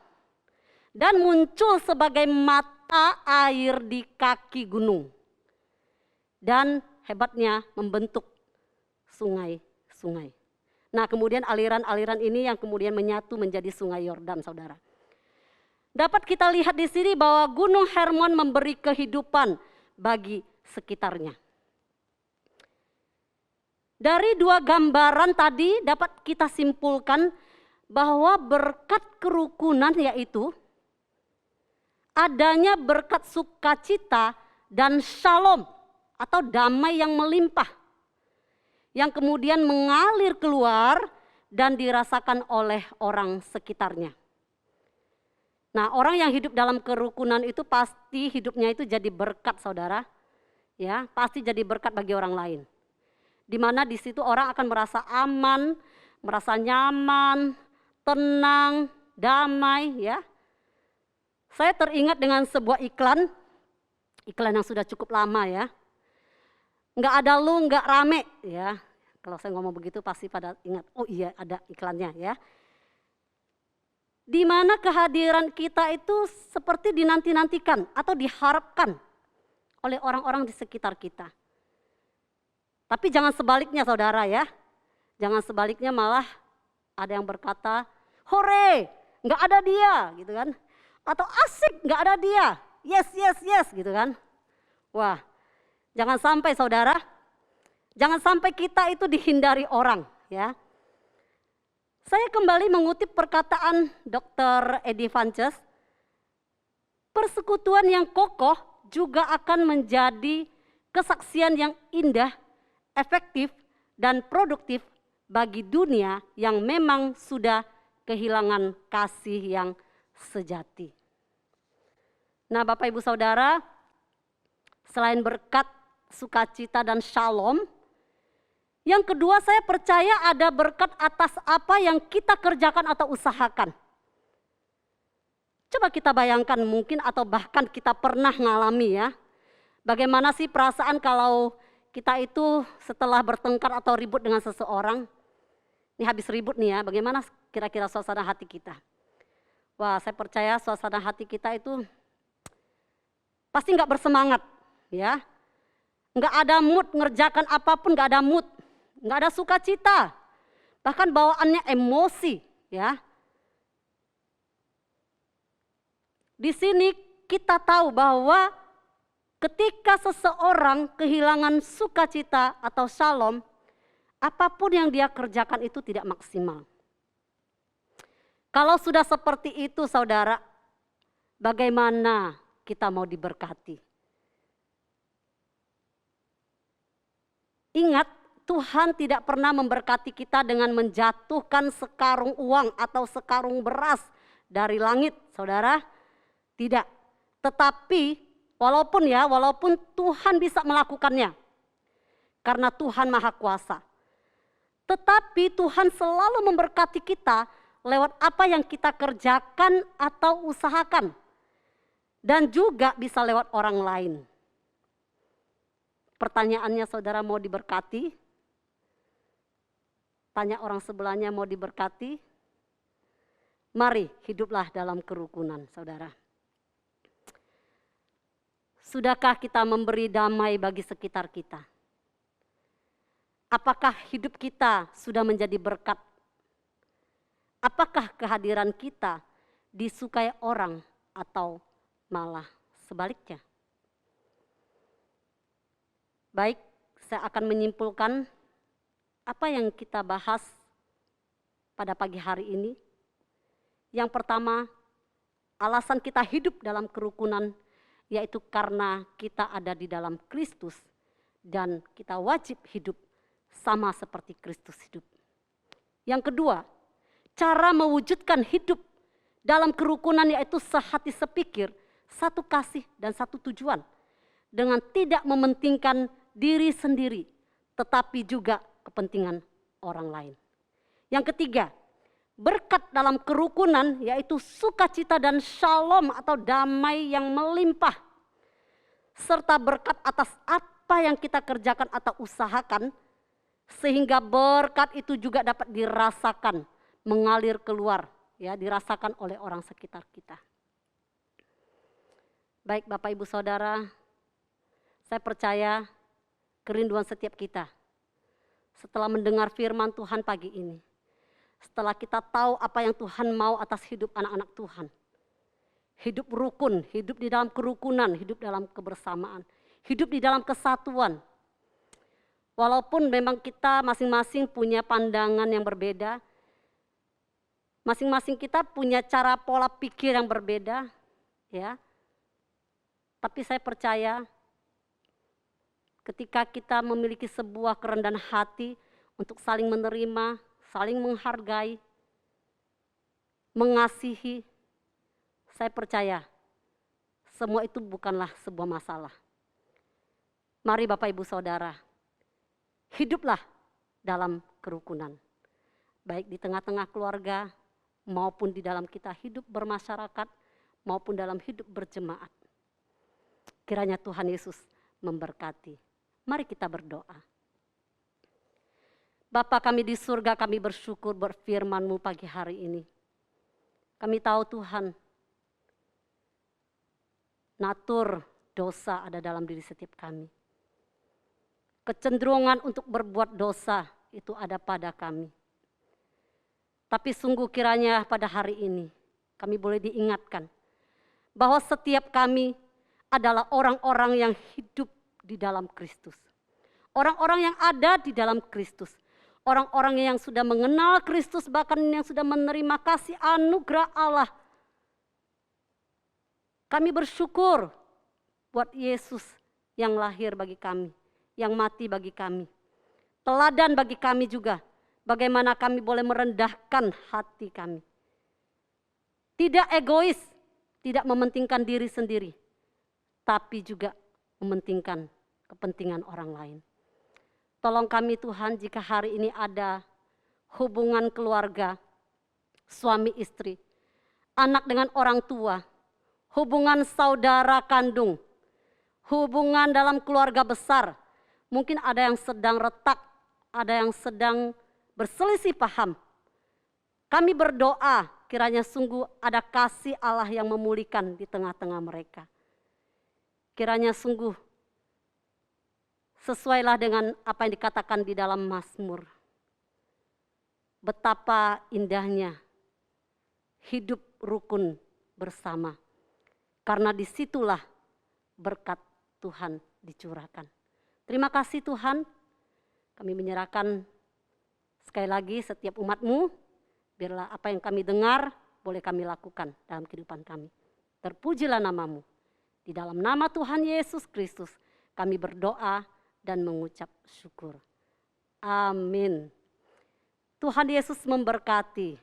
dan muncul sebagai mata air di kaki gunung. Dan hebatnya membentuk sungai-sungai. Nah, kemudian aliran-aliran ini yang kemudian menyatu menjadi sungai Yordan, saudara. Dapat kita lihat di sini bahwa Gunung Hermon memberi kehidupan bagi sekitarnya. Dari 2 gambaran tadi dapat kita simpulkan bahwa berkat kerukunan yaitu adanya berkat sukacita dan shalom atau damai yang melimpah, yang kemudian mengalir keluar dan dirasakan oleh orang sekitarnya. Nah, orang yang hidup dalam kerukunan itu pasti hidupnya itu jadi berkat, saudara. Ya, pasti jadi berkat bagi orang lain. Di mana di situ orang akan merasa aman, merasa nyaman, tenang, damai, ya. Saya teringat dengan sebuah iklan yang sudah cukup lama ya. Nggak ada lu, nggak rame ya. Kalau saya ngomong begitu pasti pada ingat, oh iya ada iklannya ya. Di mana kehadiran kita itu seperti dinanti-nantikan atau diharapkan oleh orang-orang di sekitar kita. Tapi jangan sebaliknya, saudara ya. Jangan sebaliknya malah ada yang berkata, hore, nggak ada dia gitu kan. Atau asik, nggak ada dia, yes, yes, yes gitu kan. Wah, jangan sampai saudara, jangan sampai kita itu dihindari orang ya. Saya kembali mengutip perkataan Dr. Eddie Vances, persekutuan yang kokoh juga akan menjadi kesaksian yang indah, efektif, dan produktif bagi dunia yang memang sudah kehilangan kasih yang sejati. Nah, Bapak Ibu Saudara, selain berkat sukacita dan shalom, yang kedua saya percaya ada berkat atas apa yang kita kerjakan atau usahakan. Coba kita bayangkan mungkin atau bahkan kita pernah ngalami ya. Bagaimana sih perasaan kalau kita itu setelah bertengkar atau ribut dengan seseorang, ini habis ribut nih ya, bagaimana kira-kira suasana hati kita? Wah, saya percaya suasana hati kita itu pasti nggak bersemangat, ya. Nggak ada mood ngerjakan apapun, nggak ada mood, nggak ada sukacita, bahkan bawaannya emosi, ya. Di sini kita tahu bahwa ketika seseorang kehilangan sukacita atau shalom, apapun yang dia kerjakan itu tidak maksimal. Kalau sudah seperti itu saudara, bagaimana kita mau diberkati? Ingat, Tuhan tidak pernah memberkati kita dengan menjatuhkan sekarung uang atau sekarung beras dari langit, saudara. Tidak. Tetapi walaupun Tuhan bisa melakukannya, karena Tuhan Maha Kuasa. Tetapi Tuhan selalu memberkati kita lewat apa yang kita kerjakan atau usahakan. Dan juga bisa lewat orang lain. Pertanyaannya, saudara mau diberkati? Tanya orang sebelahnya, mau diberkati? Mari hiduplah dalam kerukunan, saudara. Sudahkah kita memberi damai bagi sekitar kita? Apakah hidup kita sudah menjadi berkat? Apakah kehadiran kita disukai orang atau malah sebaliknya? Baik, saya akan menyimpulkan apa yang kita bahas pada pagi hari ini. Yang pertama, alasan kita hidup dalam kerukunan yaitu karena kita ada di dalam Kristus dan kita wajib hidup sama seperti Kristus hidup. Yang kedua, cara mewujudkan hidup dalam kerukunan yaitu sehati sepikir, satu kasih dan satu tujuan. Dengan tidak mementingkan diri sendiri, tetapi juga kepentingan orang lain. Yang ketiga, berkat dalam kerukunan yaitu sukacita dan shalom atau damai yang melimpah. Serta berkat atas apa yang kita kerjakan atau usahakan, sehingga berkat itu juga dapat dirasakan, mengalir keluar, ya, dirasakan oleh orang sekitar kita. Baik Bapak Ibu Saudara, saya percaya kerinduan setiap kita setelah mendengar firman Tuhan pagi ini, setelah kita tahu apa yang Tuhan mau atas hidup anak-anak Tuhan, hidup rukun, hidup di dalam kerukunan, hidup dalam kebersamaan, hidup di dalam kesatuan. Walaupun memang kita masing-masing punya pandangan yang berbeda, masing-masing kita punya cara pola pikir yang berbeda, ya. Tapi saya percaya ketika kita memiliki sebuah kerendahan hati untuk saling menerima, saling menghargai, mengasihi, saya percaya semua itu bukanlah sebuah masalah. Mari Bapak Ibu Saudara, hiduplah dalam kerukunan. Baik di tengah-tengah keluarga, maupun di dalam kita hidup bermasyarakat, maupun dalam hidup berjemaat. Kiranya Tuhan Yesus memberkati. Mari kita berdoa. Bapa kami di surga, kami bersyukur berfirman-Mu pagi hari ini. Kami tahu Tuhan, natur dosa ada dalam diri setiap kami. Kecenderungan untuk berbuat dosa itu ada pada kami. Tapi sungguh kiranya pada hari ini kami boleh diingatkan bahwa setiap kami adalah orang-orang yang hidup di dalam Kristus. Orang-orang yang ada di dalam Kristus. Orang-orang yang sudah mengenal Kristus, bahkan yang sudah menerima kasih anugerah Allah. Kami bersyukur buat Yesus yang lahir bagi kami, yang mati bagi kami. Teladan bagi kami juga, bagaimana kami boleh merendahkan hati kami. Tidak egois, tidak mementingkan diri sendiri, tapi juga mementingkan kepentingan orang lain. Tolong kami Tuhan jika hari ini ada hubungan keluarga, suami istri, anak dengan orang tua, hubungan saudara kandung, hubungan dalam keluarga besar. Mungkin ada yang sedang retak, ada yang sedang berselisih paham. Kami berdoa kiranya sungguh ada kasih Allah yang memulihkan di tengah-tengah mereka. Kiranya sungguh sesuailah dengan apa yang dikatakan di dalam Mazmur. Betapa indahnya hidup rukun bersama. Karena disitulah berkat Tuhan dicurahkan. Terima kasih Tuhan, kami menyerahkan sekali lagi setiap umat-Mu, biarlah apa yang kami dengar boleh kami lakukan dalam kehidupan kami. Terpujilah nama-Mu. Di dalam nama Tuhan Yesus Kristus kami berdoa dan mengucap syukur. Amin. Tuhan Yesus memberkati.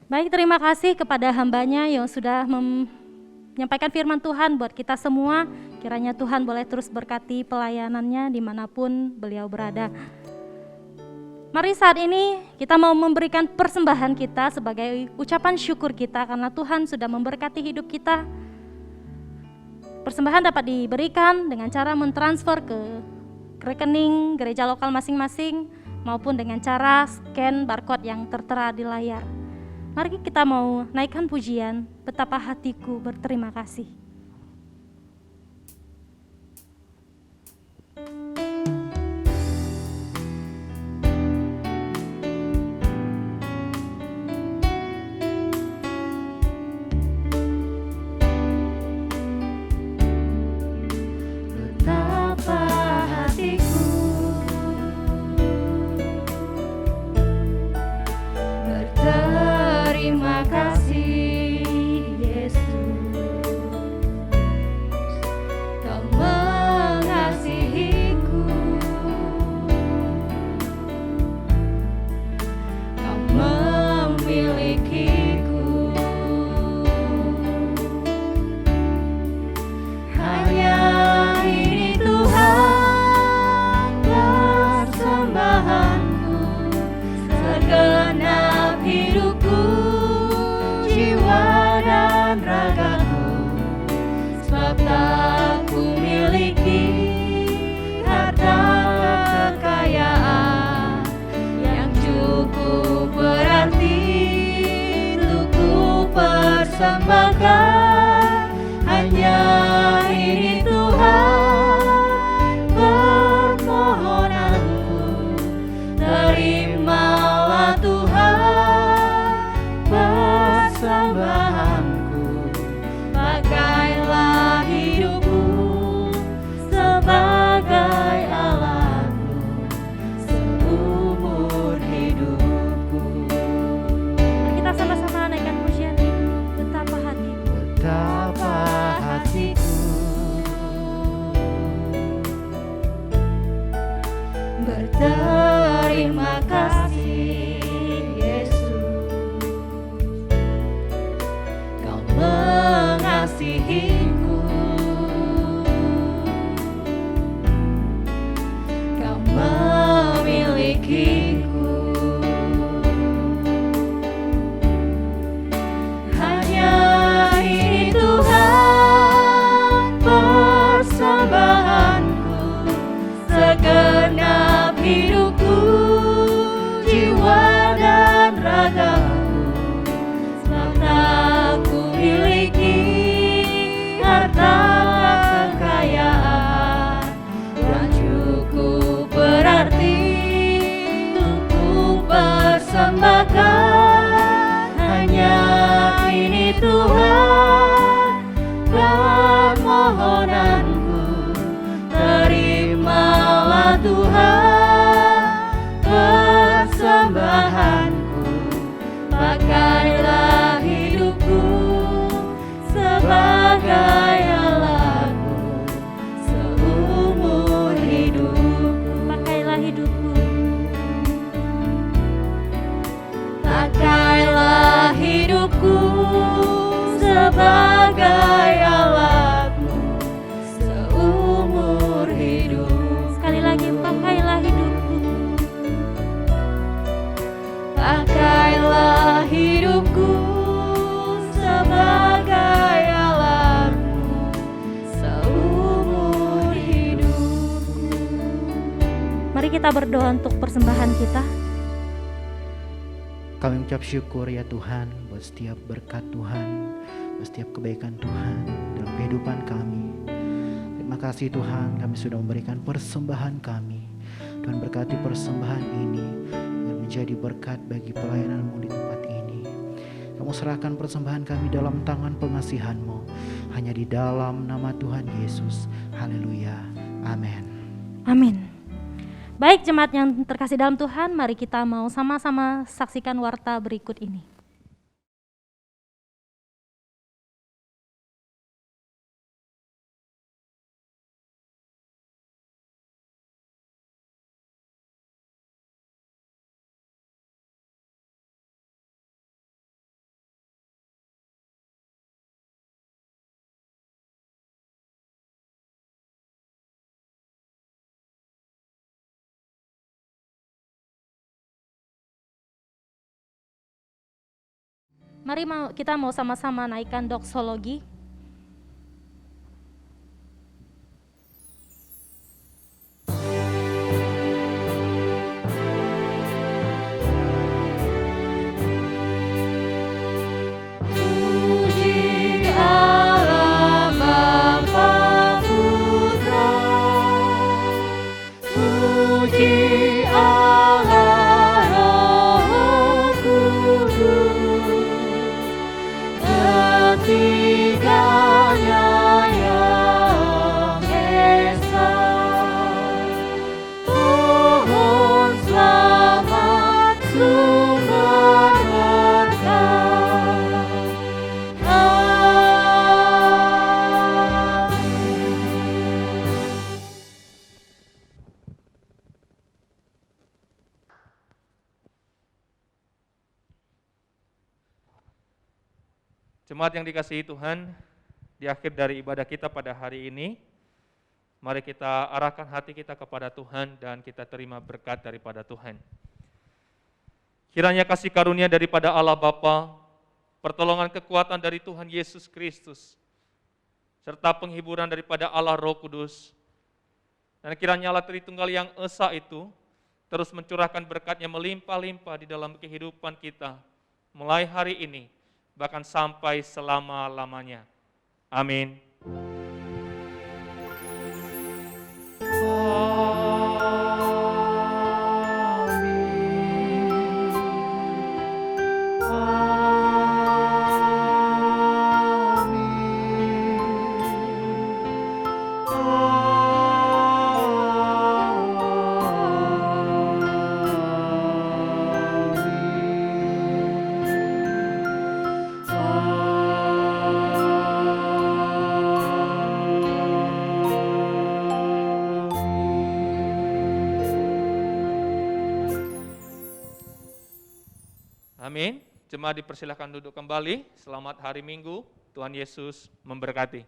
Baik, terima kasih kepada hambanya yang sudah menyampaikan firman Tuhan buat kita semua. Kiranya Tuhan boleh terus berkati pelayanannya dimanapun beliau berada. Mari saat ini kita mau memberikan persembahan kita sebagai ucapan syukur kita karena Tuhan sudah memberkati hidup kita. Persembahan dapat diberikan dengan cara mentransfer ke rekening gereja lokal masing-masing maupun dengan cara scan barcode yang tertera di layar. Mari kita mau naikkan pujian, betapa hatiku berterima kasih. Terima kasih Yesus, Kau mengasihiku, Kau memilikiku. Hanya ini Tuhan persembahanku, segenap hidupku, jiwa dan ragaku, sebab tak ku miliki harta kekayaan yang cukup berarti untuk ku persembahkan. Hanya ini Tuhan permohonanku, terimalah Tuhan persembahanku, pakailah hidupku sebagai alatmu seumur hidupku. Mari kita sama-sama naikkan pujian ini, betapa hatiku. Betapa hatiku Berterima kasih Yesus, Kau mengasihiku, Kau memilikiku. Hanya ini Tuhan persembahanku, segenap hidupku, jiwa dan ragaku, sebab tak ku miliki harta kekayaan yang cukup berarti untuk ku persembahkan. Hanya ini Tuhan permohonanku, terimalah Tuhan persembahanku, pakailah hidupku sebagai alatmu seumur hidupku. Pakailah hidupku, Pakailah hidupku sebagai alatmu seumur hidup. sekali lagi pakailah hidupku. Pakailah hidupku sebagai alatmu seumur hidupku. Mari kita berdoa untuk persembahan kita. Kami mengucap syukur ya Tuhan buat setiap berkat Tuhan, buat setiap kebaikan Tuhan dalam kehidupan kami. Terima kasih Tuhan, kami sudah memberikan persembahan kami. Tuhan berkati persembahan ini agar menjadi berkat bagi pelayanan-Mu di tempat ini. Kamu serahkan persembahan kami dalam tangan pengasihan-Mu, hanya di dalam nama Tuhan Yesus. Haleluya. Amin. Amin. Baik jemaat yang terkasih dalam Tuhan, mari kita mau sama-sama saksikan warta berikut ini. Mari kita mau sama-sama naikkan doksologi. Puji Allah Bapa Putra, puji Allah Roh Kudus, ketiganya yang esa. Pohon selamat sumber berkah. Jemaat yang dikasihi Tuhan, di akhir dari ibadah kita pada hari ini, mari kita arahkan hati kita kepada Tuhan dan kita terima berkat daripada Tuhan. Kiranya kasih karunia daripada Allah Bapa, pertolongan kekuatan dari Tuhan Yesus Kristus, serta penghiburan daripada Allah Roh Kudus, dan kiranya Allah Tritunggal yang esa itu terus mencurahkan berkat-Nya melimpah-limpah di dalam kehidupan kita, mulai hari ini, bahkan sampai selama-lamanya. Amin. Amin. Jemaat dipersilakan duduk kembali. Selamat hari Minggu. Tuhan Yesus memberkati.